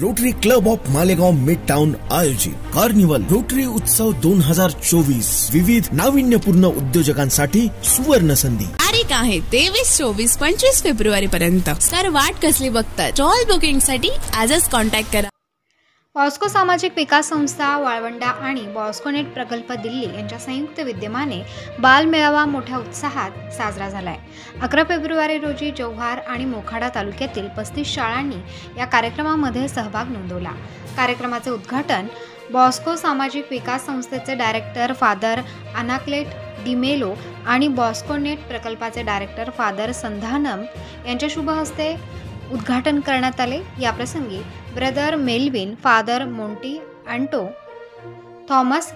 Rotary club of Malegaon mid town आयोजित carnival rotary उत्सव 2024 विविध नाविन्यपूर्ण उद्योजकांसाठी सुवर्ण संधी. तारीख आहे 23, 24, 25 फेब्रुवारी पर्यंत. तर वाट कसली बघता? स्टॉल बुकिंग साठी आजच कॉन्टॅक्ट करा. बॉस्को सामाजिक विकास संस्था वाळवंडा आणि बॉस्कोनेट प्रकल्प दिल्ली यांच्या संयुक्त विद्यमाने बाल मेळावा मोठ्या उत्साहात साजरा झालाय. 11 फेब्रुवारी रोजी जव्हार आणि मोखाडा तालुक्यातील 35 शाळांनी या कार्यक्रमामध्ये सहभाग नोंदवला. कार्यक्रमाचे उद्घाटन बॉस्को सामाजिक विकास संस्थेचे डायरेक्टर फादर अनाक्लेट डिमेलो आणि बॉस्कोनेट प्रकल्पाचे डायरेक्टर फादर संधानम यांच्या शुभ हस्ते उद्घाटन करण्यात आले. या प्रसंगी brother Melvin, father Monty auto, Thomas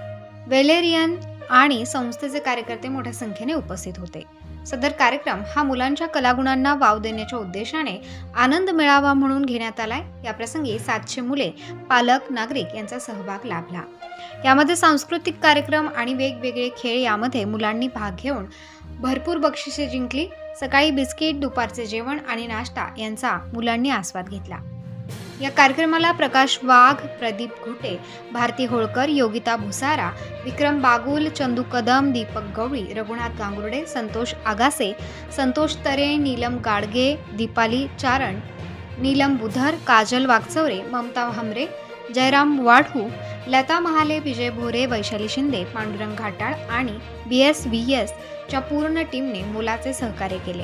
Valerian आणि संस्थेचे कार्यकर्ते मोठ्या संख्येने उपस्थित होते. सदर कार्यक्रम हा मुलांच्या कलागुणांना वाव देण्याच्या उद्देशाने आनंद मेळावा म्हणून घेण्यात आलाय. या प्रसंगी 700 मुले, पालक, नागरिक यांचा सहभाग लाभला. यामध्ये सांस्कृतिक कार्यक्रम आणि वेगवेगळे खेळ यामध्ये मुलांनी भाग घेऊन भरपूर बक्षिसे जिंकली. सकाळी बिस्किट, दुपारचे जेवण आणि नाश्ता यांचा मुलांनी आस्वाद घेतला. या कार्यक्रमाला प्रकाश वाघ, प्रदीप घुटे, भारती होळकर, योगिता भुसारा, विक्रम बागुल, चंदू कदम, दीपक गवळी, रघुनाथ गांगुर्डे, संतोष आगासे, संतोष तरे, नीलम गाडगे, दीपाली चारण, नीलम बुधर, काजल वागचौरे, ममता हमरे, जयराम वाढू, लता महाले, विजय भोरे, वैशाली शिंदे, पांडुरंग घाटाळ आणि BSVS च्या पूर्ण टीमने मुलाचे सहकार्य केले.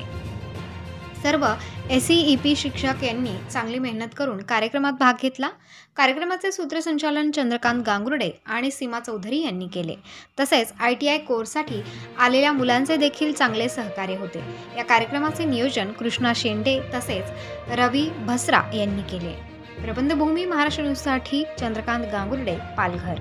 सर्व SEEP शिक्षक यांनी चांगली मेहनत करून कार्यक्रमात भाग घेतला. कार्यक्रमाचे सूत्रसंचालन चंद्रकांत गांगुर्डे आणि सीमा चौधरी यांनी केले. तसेच ITI कोर्ससाठी आलेल्या मुलांचे देखील चांगले सहकार्य होते. या कार्यक्रमाचे नियोजन कृष्णा शेंडे तसेच रवी भसरा यांनी केले. प्रबंधभूमी महाराष्ट्र न्यूजसाठी चंद्रकांत गांगुर्डे, पालघर.